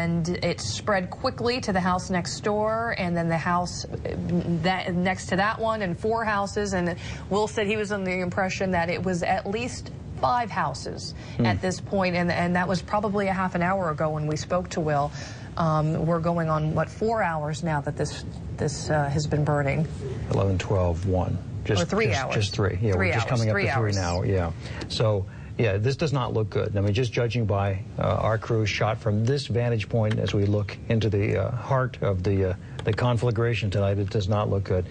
and it spread quickly to the house next door, and then the house next to that one, and 4 houses. And Will said he was under the impression that it was at least 5 houses at this point, and that was probably a half an hour ago when we spoke to Will. We're going on, what, 4 hours now that this has been burning. 11, 12, 1. Or 3 hours. Just 3. Yeah, we're just coming up to 3 now. Yeah. So, yeah, this does not look good. I mean, just judging by our crew shot from this vantage point as we look into the heart of the conflagration tonight, it does not look good.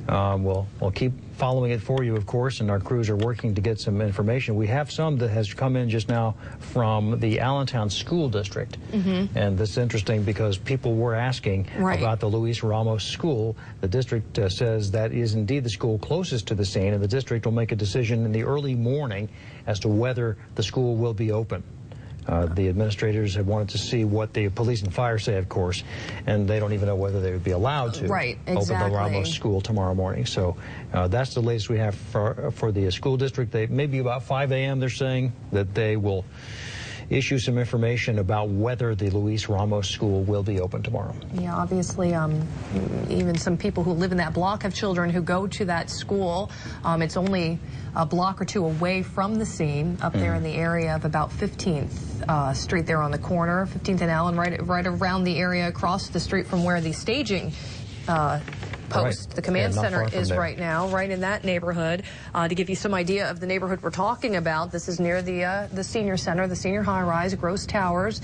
We'll keep following it for you, of course, and our crews are working to get some information. We have some that has come in just now from the Allentown School District. And this is interesting because people were asking about the Luis Ramos School. The district says that is indeed the school closest to the scene, and the district will make a decision in the early morning as to whether the school will be open. The administrators have wanted to see what the police and fire say, of course, and they don't even know whether they would be allowed to open the Ramos School tomorrow morning. So that's the latest we have for the school district. Maybe about 5 a.m. they're saying that they will issue some information about whether the Luis Ramos School will be open tomorrow. Yeah, obviously, even some people who live in that block have children who go to that school. It's only a block or 2 away from the scene, up there in the area of about 15th Street there on the corner, 15th and Allen, right around the area across the street from where the staging post, the command center is right now, right in that neighborhood. To give you some idea of the neighborhood we're talking about, this is near the senior center, the senior high-rise, Gross Towers.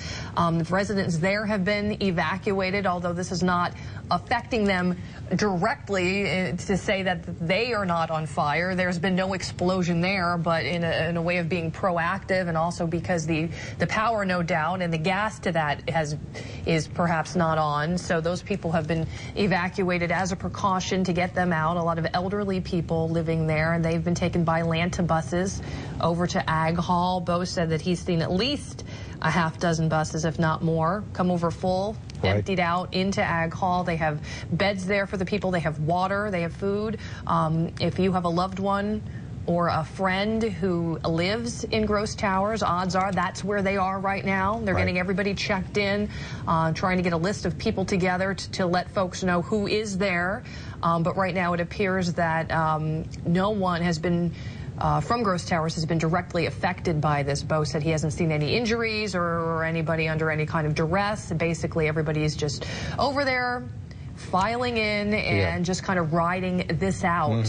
Residents there have been evacuated, although this is not affecting them directly to say that they are not on fire. There's been no explosion there, but in a way of being proactive, and also because the power, no doubt, and the gas to that is perhaps not on. So those people have been evacuated as a precaution to get them out. A lot of elderly people living there, and they've been taken by Lanta buses over to Ag Hall. Bo said that he's seen at least a half-dozen buses, if not more, come over full, emptied out into Ag Hall. They have beds there for the people. They have water. They have food. If you have a loved one or a friend who lives in Gross Towers, odds are that's where they are right now. They're getting everybody checked in, trying to get a list of people together to let folks know who is there. But right now it appears that no one has been from Gross Towers has been directly affected by this. Bo said he hasn't seen any injuries or anybody under any kind of duress. Basically, everybody is just over there filing in and just kind of riding this out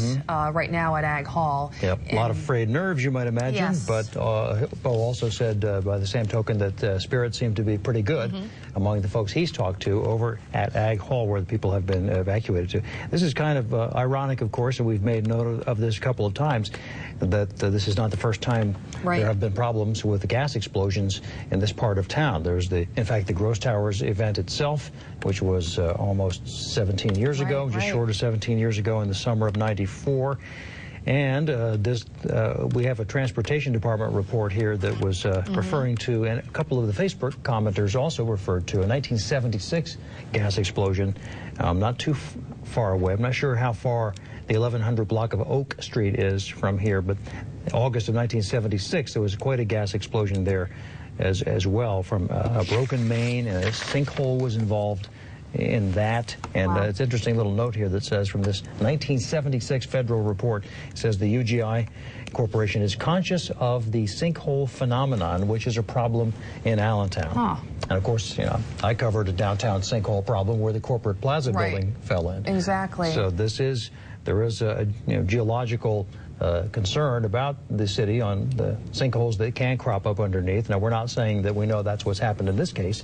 right now at Ag Hall. Yep, a lot of frayed nerves, you might imagine. But Bo also said, by the same token, that spirits seem to be pretty good among the folks he's talked to over at Ag Hall, where the people have been evacuated to. This is kind of ironic, of course, and we've made note of this a couple of times, that this is not the first time there have been problems with the gas explosions in this part of town. There's in fact, the Gross Towers event itself, which was almost 17 years ago, just short of 17 years ago in the summer of '94. And we have a Transportation Department report here that was referring to, and a couple of the Facebook commenters also referred to, a 1976 gas explosion not too far away. I'm not sure how far the 1100 block of Oak Street is from here, but August of 1976, there was quite a gas explosion there as well, from a broken main, and a sinkhole was involved in that. And it's an interesting little note here that says, from this 1976 federal report, it says the UGI Corporation is conscious of the sinkhole phenomenon, which is a problem in Allentown. And of course, you know, I covered a downtown sinkhole problem where the corporate plaza building fell in. Exactly. So there is a geological concern about the city on the sinkholes that can crop up underneath. Now, we're not saying that we know that's what's happened in this case,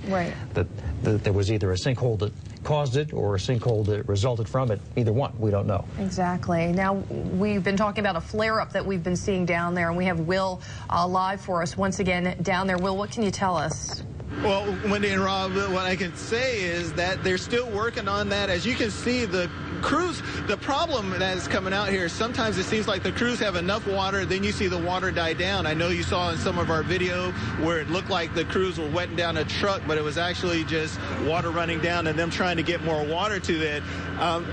that there was either a sinkhole that caused it or a sinkhole that resulted from it. Either one, we don't know. Exactly. Now, we've been talking about a flare-up that we've been seeing down there, and we have Will live for us once again down there. Will, what can you tell us? Well, Wendy and Rob, what I can say is that they're still working on that. As you can see, the crews, the problem that is coming out here, sometimes it seems like the crews have enough water, then you see the water die down. I know you saw in some of our video where it looked like the crews were wetting down a truck, but it was actually just water running down and them trying to get more water to it.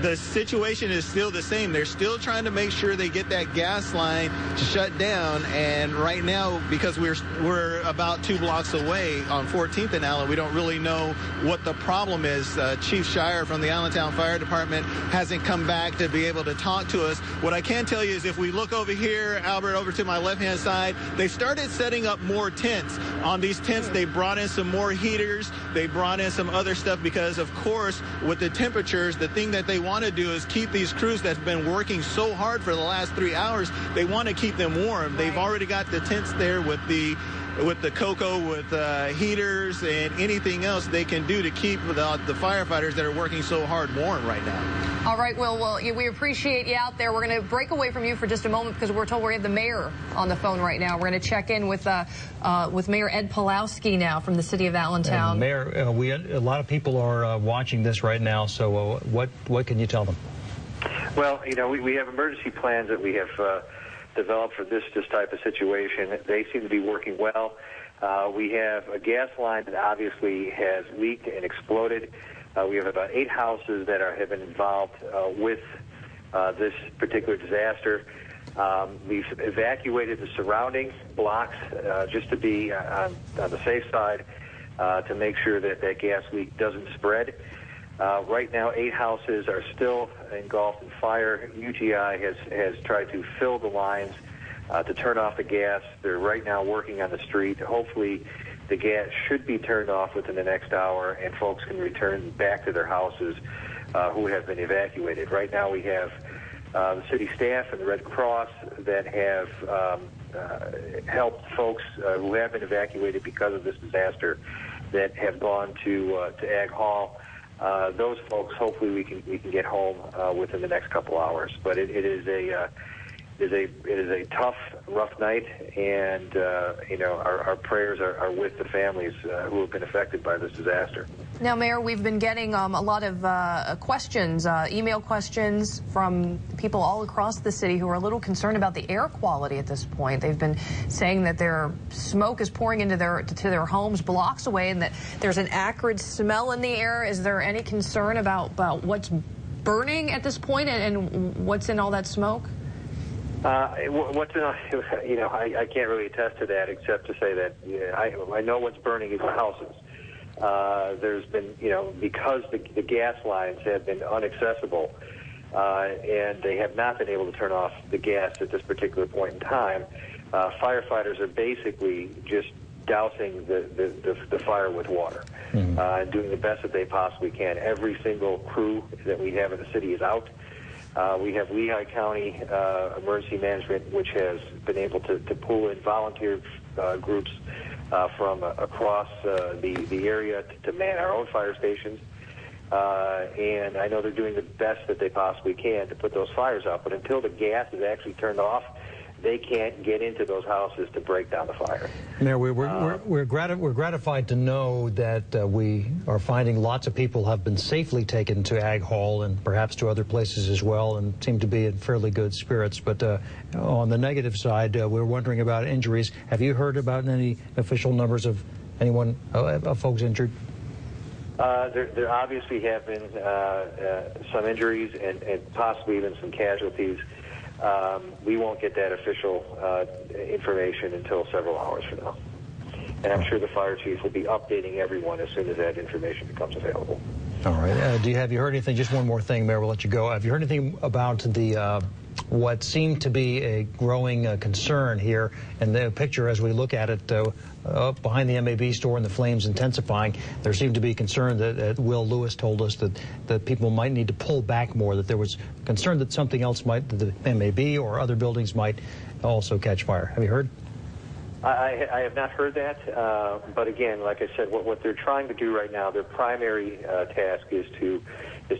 The situation is still the same. They're still trying to make sure they get that gas line shut down, and right now, because we're about 2 blocks away on 14th and Allen, we don't really know what the problem is. Chief Shire from the Allentown Fire Department hasn't come back to be able to talk to us. What I can tell you is if we look over here, Albert, over to my left-hand side, they started setting up more tents. On these tents, they brought in some more heaters. They brought in some other stuff because, of course, with the temperatures, the thing that they want to do is keep these crews that's been working so hard for the last 3 hours, they want to keep them warm. They've already got the tents there with the cocoa, with heaters and anything else they can do to keep the firefighters that are working so hard warm right now. All right, well, we appreciate you out there. We're going to break away from you for just a moment because we're told we have the mayor on the phone right now. We're going to check in with Mayor Ed Pawloski now from the city of Allentown. Mayor, a lot of people are watching this right now, so what can you tell them? Well, you know, we have emergency plans that we have developed for this type of situation. They seem to be working well. We have a gas line that obviously has leaked and exploded. We have about 8 houses that have been involved with this particular disaster. We've evacuated the surrounding blocks just to be on the safe side to make sure that that gas leak doesn't spread. Right now, 8 houses are still engulfed in fire. UGI has tried to fill the lines to turn off the gas. They're right now working on the street. Hopefully, the gas should be turned off within the next hour, and folks can return back to their houses who have been evacuated. Right now, we have the city staff and the Red Cross that have helped folks who have been evacuated because of this disaster that have gone to Ag Hall. Those folks, hopefully, we can get home within the next couple hours. But it is a tough, rough night, and you know, our prayers are with the families who have been affected by this disaster. Now, Mayor, we've been getting a lot of questions, email questions from people all across the city who are a little concerned about the air quality at this point. They've been saying that their smoke is pouring into their homes blocks away, and that there's an acrid smell in the air. Is there any concern about what's burning at this point and what's in all that smoke? What's in, you know, I can't really attest to that except to say that I know what's burning is the houses. There's been, you know, because the gas lines have been inaccessible and they have not been able to turn off the gas at this particular point in time, firefighters are basically just dousing the fire with water and doing the best that they possibly can. Every single crew that we have in the city is out. We have Lehigh County Emergency Management, which has been able to pull in volunteer groups from across the area to man our own fire stations. And I know they're doing the best that they possibly can to put those fires out. But until the gas is actually turned off, they can't get into those houses to break down the fire. Mayor, we're gratified to know that we are finding lots of people have been safely taken to Ag Hall and perhaps to other places as well, and seem to be in fairly good spirits. But on the negative side, we're wondering about injuries. Have you heard about any official numbers of anyone, of folks injured? There obviously have been some injuries and possibly even some casualties. We won't get that official information until several hours from now. And I'm sure the fire chief will be updating everyone as soon as that information becomes available. All right. Have you heard anything? Just one more thing, Mayor, we'll let you go. Have you heard anything about the what seemed to be a growing concern here in the picture as we look at it up behind the MAB store and the flames intensifying? There seemed to be concern that Will Lewis told us that people might need to pull back more, that there was concern that something else might, the MAB or other buildings might also catch fire. Have you heard? I have not heard that, but again, like I said, what they're trying to do right now, their primary task is to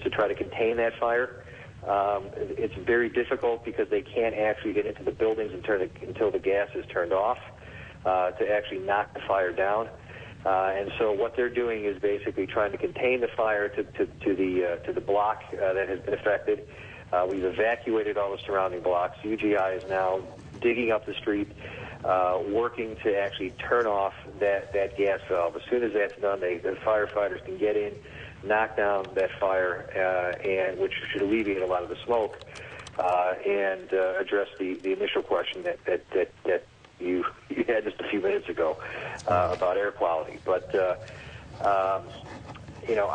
try to contain that fire. It's very difficult because they can't actually get into the buildings until the gas is turned off to actually knock the fire down. And so what they're doing is basically trying to contain the fire to the block that has been affected. We've evacuated all the surrounding blocks. UGI is now digging up the street, working to actually turn off that gas valve. As soon as that's done, the firefighters can get in, knock down that fire, and which should alleviate a lot of the smoke, and address the initial question that you had just a few minutes ago about air quality. But you know,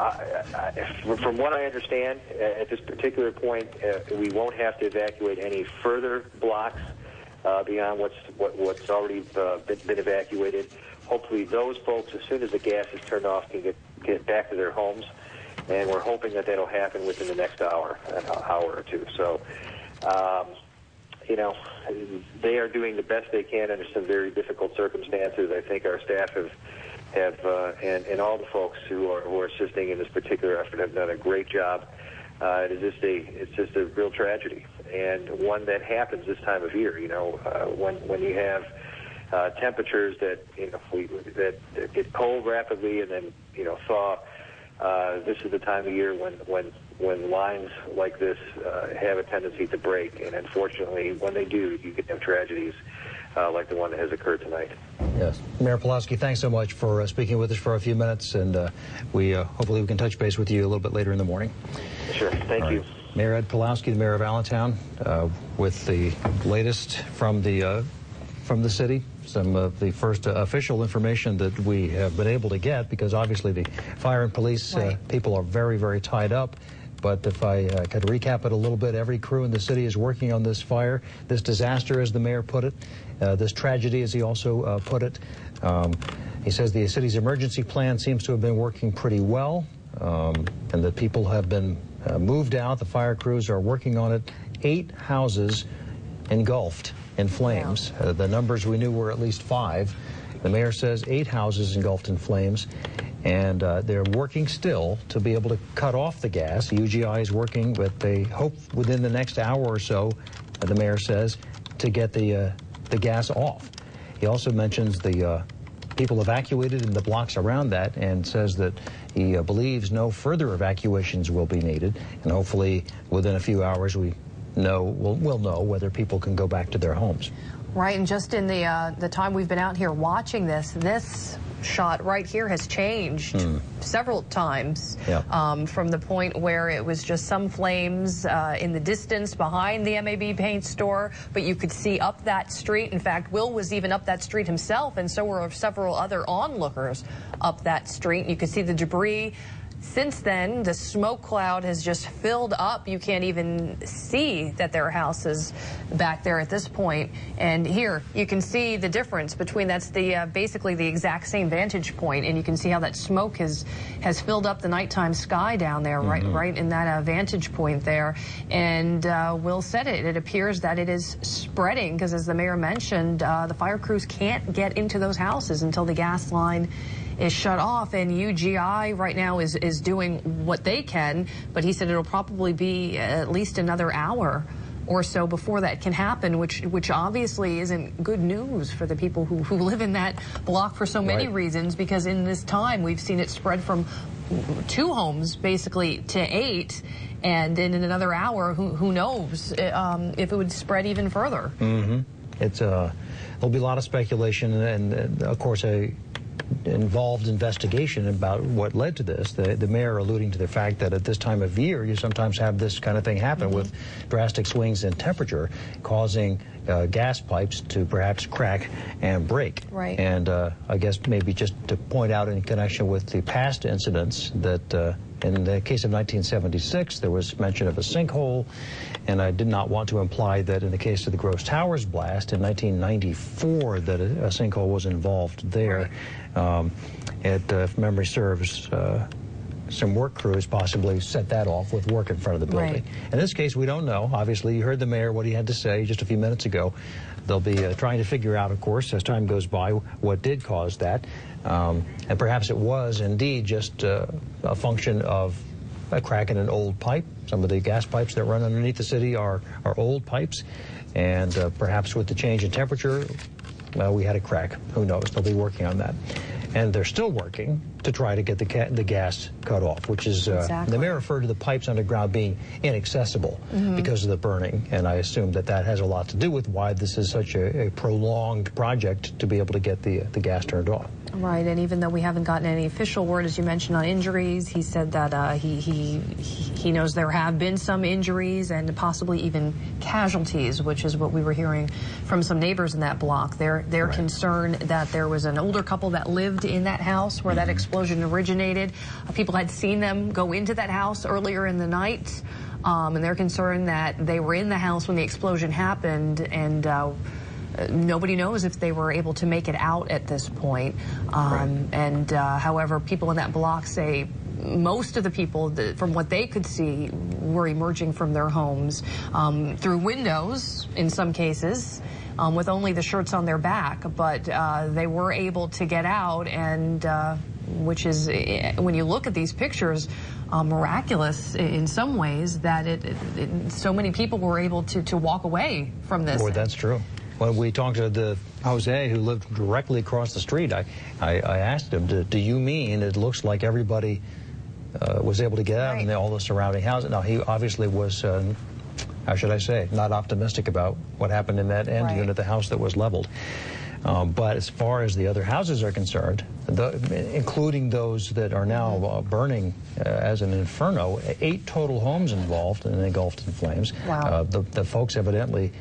from what I understand, at this particular point, we won't have to evacuate any further blocks beyond what's already been evacuated. Hopefully, those folks, as soon as the gas is turned off, can get back to their homes, and we're hoping that that'll happen within the next hour or two. So, you know, they are doing the best they can under some very difficult circumstances. I think our staff have and all the folks who are assisting in this particular effort have done a great job. It's just a real tragedy, and one that happens this time of year. You know, when you have temperatures that that get cold rapidly and then thaw. This is the time of year when lines like this have a tendency to break, and unfortunately, when they do, you can have tragedies like the one that has occurred tonight. Yes. Mayor Pawloski, thanks so much for speaking with us for a few minutes, and hopefully we can touch base with you a little bit later in the morning. Sure. Thank you. Mayor Ed Pawloski, the mayor of Allentown, with the latest from the city. Some of the first official information that we have been able to get, because obviously the fire and police people are very, very tied up. But if I could recap it a little bit, every crew in the city is working on this fire, this disaster, as the mayor put it, this tragedy, as he also put it. He says the city's emergency plan seems to have been working pretty well, and that people have been moved out. The fire crews are working on it. 8 houses engulfed in flames. Wow. The numbers we knew were at least 5. The mayor says 8 houses engulfed in flames, and they're working still to be able to cut off the gas. UGI is working, but they hope within the next hour or so, the mayor says, to get the gas off. He also mentions the people evacuated in the blocks around that, and says that he believes no further evacuations will be needed, and hopefully within a few hours we'll know whether people can go back to their homes. Right, and just in the time we've been out here watching this shot right here has changed several times. From the point where it was just some flames in the distance behind the MAB paint store, but you could see up that street. In fact, Will was even up that street himself, and so were several other onlookers up that street. You could see the debris. Since then, the smoke cloud has just filled up. You can't even see that there are houses back there at this point. And here, you can see the difference between, that's the basically the exact same vantage point, and you can see how that smoke has filled up the nighttime sky down there, right in that vantage point there. And Will said it appears that it is spreading, because as the mayor mentioned, the fire crews can't get into those houses until the gas line is shut off, and UGI right now is doing what they can, but he said it'll probably be at least another hour or so before that can happen, which obviously isn't good news for the people who live in that block for so many reasons, because in this time we've seen it spread from 2 homes basically to 8, and in another hour, who knows if it would spread even further. It's there'll be a lot of speculation, and of course involved investigation about what led to this. The mayor alluding to the fact that at this time of year you sometimes have this kind of thing happen with drastic swings in temperature, causing gas pipes to perhaps crack and break. Right. And I guess maybe just to point out in connection with the past incidents that in the case of 1976, there was mention of a sinkhole, and I did not want to imply that in the case of the Gross Towers blast in 1994 that a sinkhole was involved there. If memory serves, some work crews possibly set that off with work in front of the building. In this case, we don't know. Obviously, you heard the mayor, what he had to say just a few minutes ago. They'll be trying to figure out, of course, as time goes by, what did cause that. And perhaps it was indeed just a function of a crack in an old pipe. Some of the gas pipes that run underneath the city are old pipes. And perhaps with the change in temperature, we had a crack. Who knows? They'll be working on that. and they're still working to try to get the gas cut off, which is, exactly. The mayor referred to the pipes underground being inaccessible because of the burning, and I assume that that has a lot to do with why this is such a prolonged project to be able to get the gas turned off. Right, and even though we haven't gotten any official word, as you mentioned, on injuries, he said that he knows there have been some injuries and possibly even casualties, which is what we were hearing from some neighbors in that block. They're right. concerned that there was an older couple that lived in that house where that explosion originated. People had seen them go into that house earlier in the night, and they're concerned that they were in the house when the explosion happened, and nobody knows if they were able to make it out at this point. And however, people in that block say most of the people, from what they could see, were emerging from their homes through windows in some cases, with only the shirts on their back, but they were able to get out, and which is, when you look at these pictures, miraculous in some ways that so many people were able to walk away from this. Boy, that's true. When we talked to Jose, who lived directly across the street, I asked him, do you mean it looks like everybody was able to get out and all the surrounding houses? Now, he obviously was, how should I say, not optimistic about what happened in that end unit, the house that was leveled. But as far as the other houses are concerned, including those that are now burning as an inferno, 8 total homes involved and engulfed in flames. Wow. The folks evidently,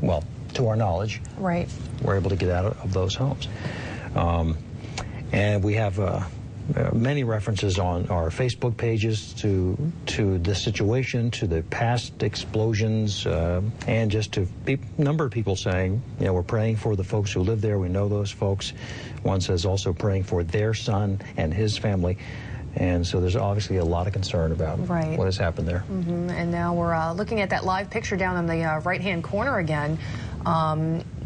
well, to our knowledge, were able to get out of those homes. And we have many references on our Facebook pages to the situation, to the past explosions, and just to a number of people saying, you know, we're praying for the folks who live there. We know those folks. One says also praying for their son and his family. And so there's obviously a lot of concern about what has happened there. And now we're looking at that live picture down in the right-hand corner again.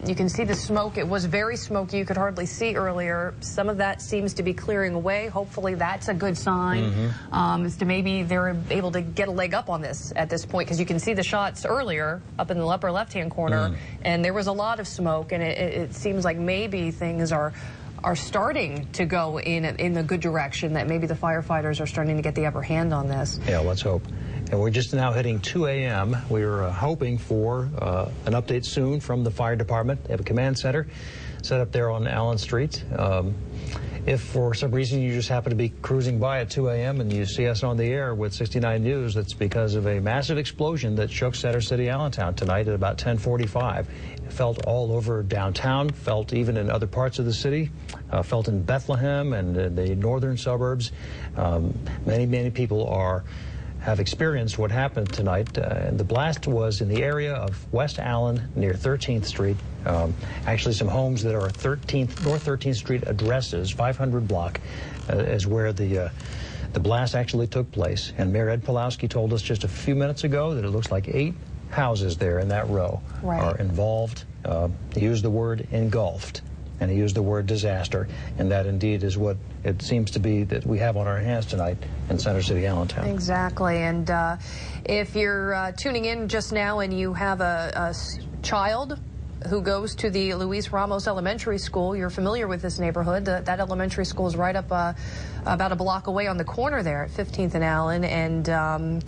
You can see the smoke. It was very smoky. You could hardly see earlier. Some of that seems to be clearing away. Hopefully that's a good sign as to maybe they're able to get a leg up on this at this point, because you can see the shots earlier up in the upper left-hand corner, and there was a lot of smoke, and it seems like maybe things are starting to go in the good direction, that maybe the firefighters are starting to get the upper hand on this. Yeah, let's hope. And we're just now hitting 2 a.m. We're hoping for an update soon from the fire department. They have a command center set up there on Allen Street. If for some reason you just happen to be cruising by at 2 a.m. and you see us on the air with 69 News, that's because of a massive explosion that shook Center City, Allentown tonight at about 10:45. It felt all over downtown, felt even in other parts of the city, felt in Bethlehem and the northern suburbs. Many people have experienced what happened tonight. And the blast was in the area of West Allen near 13th Street. Actually, some homes that are North 13th Street addresses, 500 block, is where the blast actually took place. And Mayor Ed Pawloski told us just a few minutes ago that it looks like 8 houses there in that row are involved. He used the word engulfed, and he used the word disaster, and that indeed is what it seems to be that we have on our hands tonight in Center City, Allentown. Exactly, and if you're tuning in just now and you have a child who goes to the Luis Ramos Elementary School, you're familiar with this neighborhood. That elementary school is right up about a block away on the corner there at 15th and Allen, and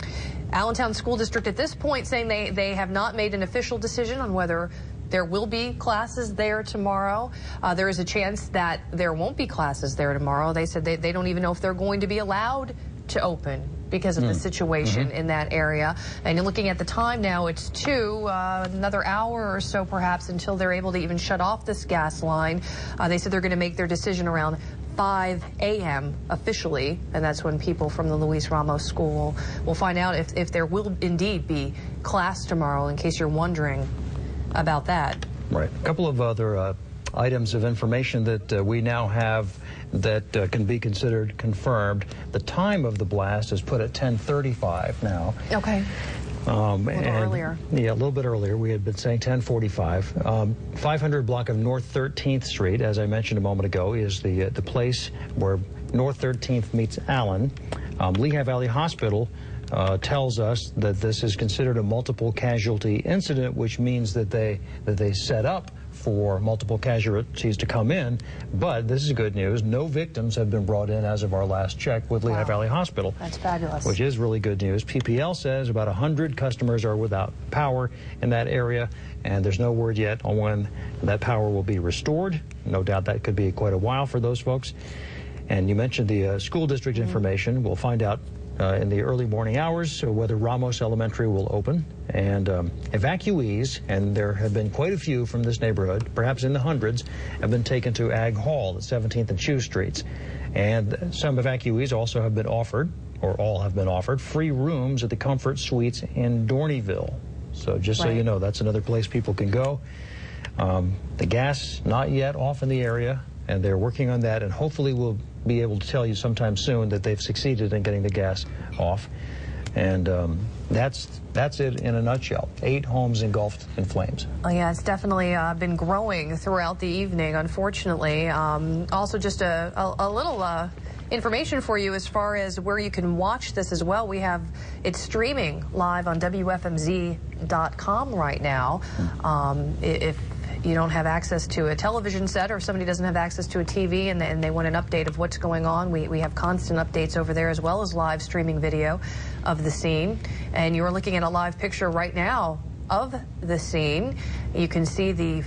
Allentown School District at this point saying they have not made an official decision on whether there will be classes there tomorrow. There is a chance that there won't be classes there tomorrow. They said they don't even know if they're going to be allowed to open because of the situation in that area. And you're looking at the time now, it's 2, another hour or so perhaps until they're able to even shut off this gas line. They said they're going to make their decision around 5 a.m. officially, and that's when people from the Luis Ramos School will find out if there will indeed be class tomorrow, in case you're wondering about that. Right. A couple of other items of information that we now have that can be considered confirmed. The time of the blast is put at 10:35 now. Okay. A little earlier. Yeah, a little bit earlier. We had been saying 10:45. 500 block of North 13th Street, as I mentioned a moment ago, is the place where North 13th meets Allen. Lehigh Valley Hospital tells us that this is considered a multiple casualty incident, which means that they set up for multiple casualties to come in, but this is good news. No victims have been brought in as of our last check with Lehigh Valley Hospital. That's fabulous. Which is really good news. PPL says about 100 customers are without power in that area, and there's no word yet on when that power will be restored. No doubt that could be quite a while for those folks. And you mentioned the school district information. We'll find out in the early morning hours whether Ramos Elementary will open. And evacuees, and there have been quite a few from this neighborhood, perhaps in the hundreds, have been taken to Ag Hall at 17th and Chew Streets. And some evacuees also have been offered, or all have been offered, free rooms at the Comfort Suites in Dorneyville. So just so you know, that's another place people can go. The gas, not yet off in the area, and they're working on that, and hopefully we'll be able to tell you sometime soon that they've succeeded in getting the gas off. And that's it in a nutshell. 8 homes engulfed in flames. Oh, yeah, it's definitely been growing throughout the evening, unfortunately. Also, just a little information for you as far as where you can watch this as well. It's streaming live on WFMZ.com right now. If you don't have access to a television set, or if somebody doesn't have access to a TV and they want an update of what's going on, we have constant updates over there, as well as live streaming video of the scene. And you're looking at a live picture right now of the scene. You can see the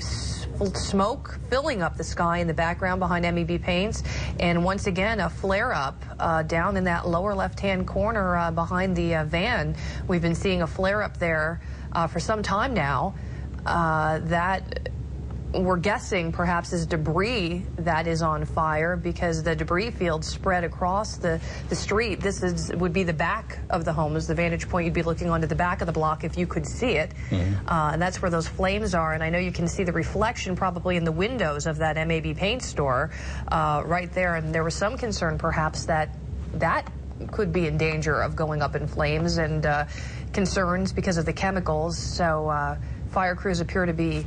smoke filling up the sky in the background behind MEB Paints, and once again a flare-up down in that lower left-hand corner behind the van. We've been seeing a flare-up there for some time now. That we're guessing perhaps is debris that is on fire, because the debris field spread across the street. This would be the back of the home, is the vantage point. You'd be looking onto the back of the block if you could see it. And that's where those flames are. And I know you can see the reflection probably in the windows of that MAB paint store right there. And there was some concern perhaps that could be in danger of going up in flames, and concerns because of the chemicals. So fire crews appear to be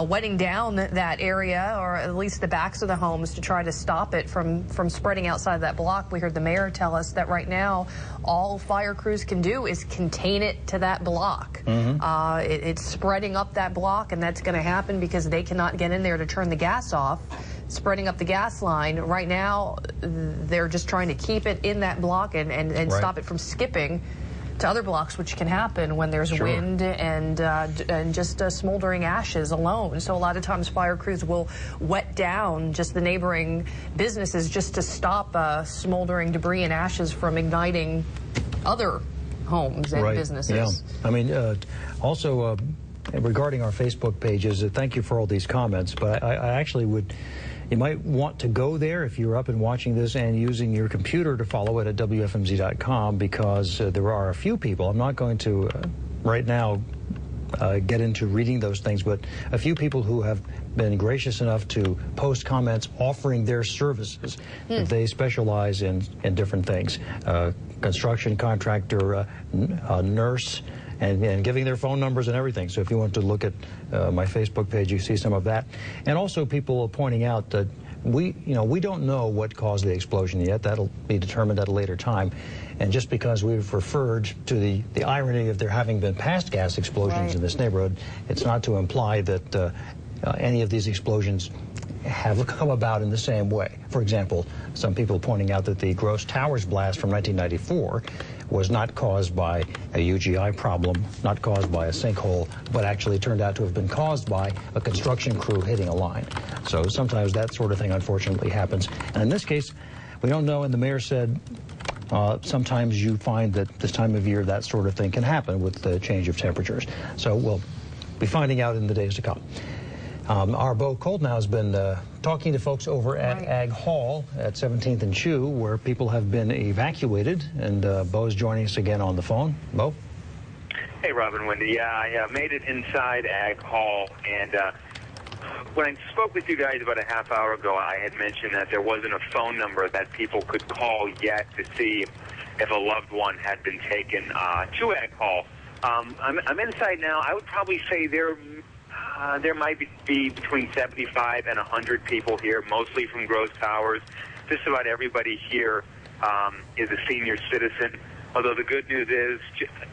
wetting down that area, or at least the backs of the homes, to try to stop it from spreading outside that block. We heard the mayor tell us that right now all fire crews can do is contain it to that block. It's spreading up that block, and that's going to happen because they cannot get in there to turn the gas off. Spreading up the gas line. Right now, they're just trying to keep it in that block and stop it from skipping to other blocks, which can happen when there's wind and just smoldering ashes alone. So a lot of times fire crews will wet down just the neighboring businesses just to stop smoldering debris and ashes from igniting other homes and businesses. Yeah. I mean, also regarding our Facebook pages, thank you for all these comments, but I actually would... You might want to go there if you're up and watching this and using your computer to follow it at WFMZ.com, because there are a few people, I'm not going to right now get into reading those things, but a few people who have been gracious enough to post comments offering their services. They specialize in different things, construction contractor, nurse, and giving their phone numbers and everything. So if you want to look at my Facebook page, you see some of that. And also people pointing out that we don't know what caused the explosion yet. That'll be determined at a later time. And just because we've referred to the irony of there having been past gas explosions in this neighborhood, it's not to imply that any of these explosions have come about in the same way. For example, some people pointing out that the Gross Towers blast from 1994 was not caused by a UGI problem, not caused by a sinkhole, but actually turned out to have been caused by a construction crew hitting a line. So sometimes that sort of thing unfortunately happens. And in this case, we don't know, and the mayor said sometimes you find that this time of year that sort of thing can happen with the change of temperatures. So we'll be finding out in the days to come. Our Bo Koltnow has been talking to folks over at Ag Hall at 17th and Chew, where people have been evacuated, and Bo is joining us again on the phone. Bo? Hey, Robin, Wendy. Yeah, I made it inside Ag Hall, and when I spoke with you guys about a half hour ago, I had mentioned that there wasn't a phone number that people could call yet to see if a loved one had been taken to Ag Hall. I'm inside now. I would probably say there might be between 75 and 100 people here, mostly from Gross Towers. Just about everybody here is a senior citizen. Although the good news is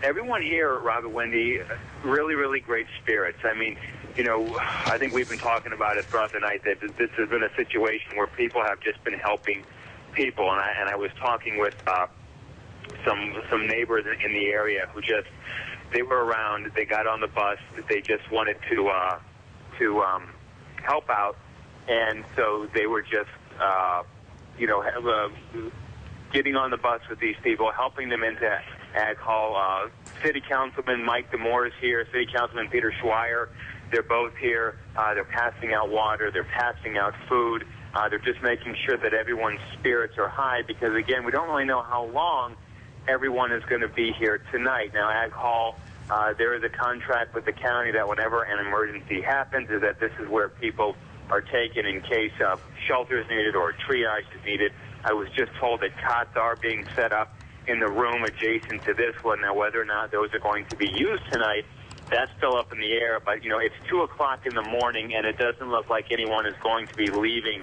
everyone here, Robert, Wendy, really, really great spirits. I mean, you know, I think we've been talking about it throughout the night that this has been a situation where people have just been helping people. And I was talking with some neighbors in the area who just, they were around, they got on the bus, they just wanted to help out. And so they were just, you know, getting on the bus with these people, helping them into Ag Hall. City Councilman Mike DeMoore is here. City Councilman Peter Schweier. They're both here. They're passing out water. They're passing out food. They're just making sure that everyone's spirits are high because, again, we don't really know how long everyone is going to be here tonight. Now, Ag Hall, there is a contract with the county that whenever an emergency happens is that this is where people are taken in case of shelter is needed or triage is needed. I was just told that cots are being set up in the room adjacent to this one. Now, whether or not those are going to be used tonight, that's still up in the air. But, you know, it's 2 o'clock in the morning, and it doesn't look like anyone is going to be leaving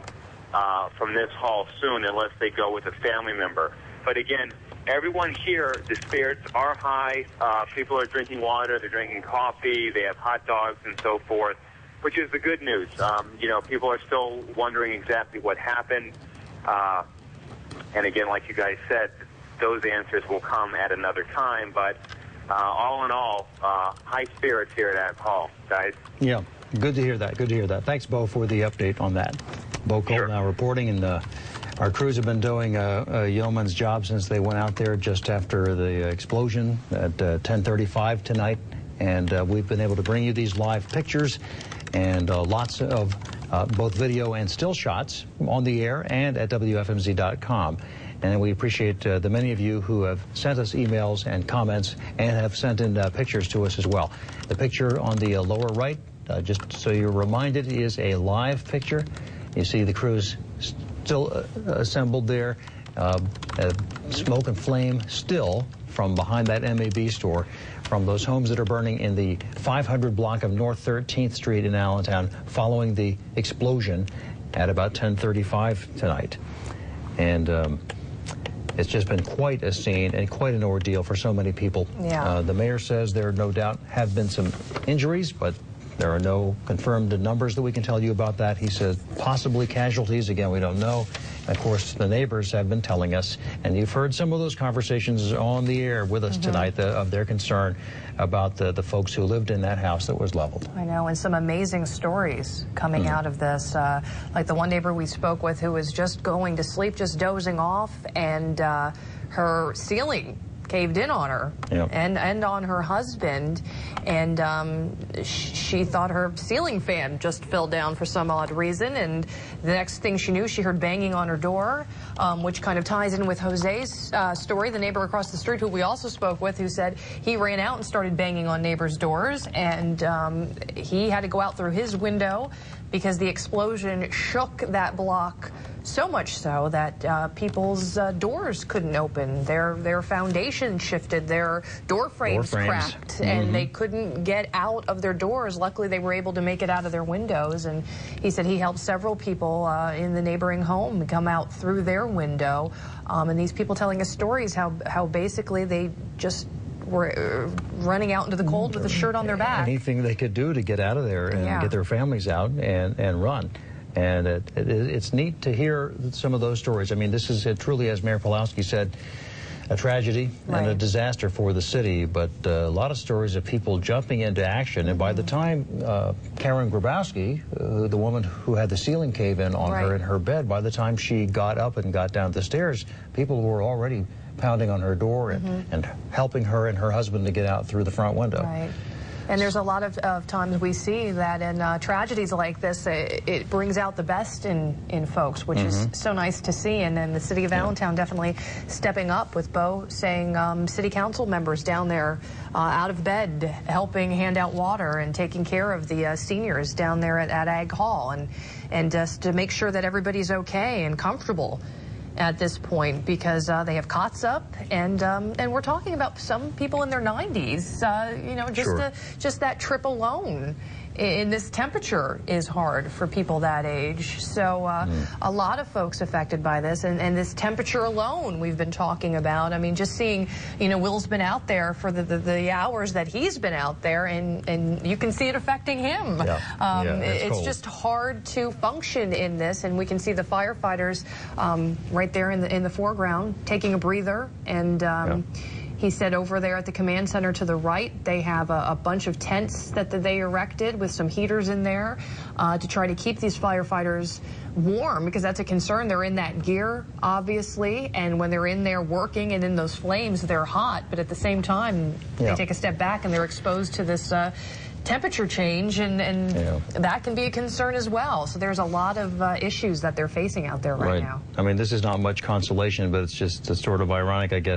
from this hall soon unless they go with a family member. But, again, everyone here, the spirits are high. People are drinking water. They're drinking coffee. They have hot dogs and so forth, which is the good news. You know, people are still wondering exactly what happened. And again, like you guys said, those answers will come at another time. But all in all, high spirits here at Ag Hall, guys. Yeah, good to hear that. Good to hear that. Thanks, Bo, for the update on that. Bo Koltnow reporting, and our crews have been doing a yeoman's job since they went out there just after the explosion at 10:35 tonight. And we've been able to bring you these live pictures and lots of both video and still shots on the air and at WFMZ.com. And we appreciate the many of you who have sent us emails and comments and have sent in pictures to us as well. The picture on the lower right, just so you're reminded, is a live picture. You see the crews still assembled there, smoke and flame still from behind that MAB store, from those homes that are burning in the 500 block of North 13th Street in Allentown following the explosion at about 10:35 tonight. And it's just been quite a scene and quite an ordeal for so many people. Yeah. The mayor says there no doubt have been some injuries, but there are no confirmed numbers that we can tell you about that. He says possibly casualties. Again, we don't know. Of course, the neighbors have been telling us, and you've heard some of those conversations on the air with us tonight of their concern about the folks who lived in that house that was leveled. I know, and some amazing stories coming out of this. Like the one neighbor we spoke with who was just going to sleep, just dozing off, and her ceiling caved in on her and on her husband, and she thought her ceiling fan just fell down for some odd reason, and the next thing she knew, she heard banging on her door, which kind of ties in with Jose's story, the neighbor across the street who we also spoke with, who said he ran out and started banging on neighbors' doors, and he had to go out through his window because the explosion shook that block so much so that people's doors couldn't open. Their foundation shifted, their door frames cracked, and they couldn't get out of their doors. Luckily, they were able to make it out of their windows, and he said he helped several people in the neighboring home come out through their window. And these people telling us stories how basically they just were running out into the cold with a shirt on their back. Anything they could do to get out of there and get their families out and run. And it's neat to hear some of those stories. I mean, this is truly, as Mayor Pawloski said, a tragedy and a disaster for the city, but a lot of stories of people jumping into action. And by the time Karen Grabowski, the woman who had the ceiling cave in on her in her bed, by the time she got up and got down the stairs, people were already pounding on her door and helping her and her husband to get out through the front window. Right. And there's a lot of times we see that in tragedies like this, it brings out the best in folks, which is so nice to see. And then the city of Allentown definitely stepping up with Bo saying city council members down there out of bed helping hand out water and taking care of the seniors down there at Ag Hall and just to make sure that everybody's okay and comfortable at this point, because they have cots up, and we're talking about some people in their 90s. You know, just that trip alone in this temperature is hard for people that age. So a lot of folks affected by this, and this temperature alone we've been talking about. I mean, just seeing, you know, Will's been out there for the hours that he's been out there, and you can see it affecting him. It's just hard to function in this, and we can see the firefighters right there in the foreground taking a breather. And he said over there at the command center to the right, they have a bunch of tents that they erected with some heaters in there to try to keep these firefighters warm, because that's a concern. They're in that gear, obviously, and when they're in there working and in those flames, they're hot, but at the same time, they take a step back and they're exposed to this temperature change, and that can be a concern as well. So there's a lot of issues that they're facing out there right now. I mean, this is not much consolation, but it's just sort of ironic, I guess.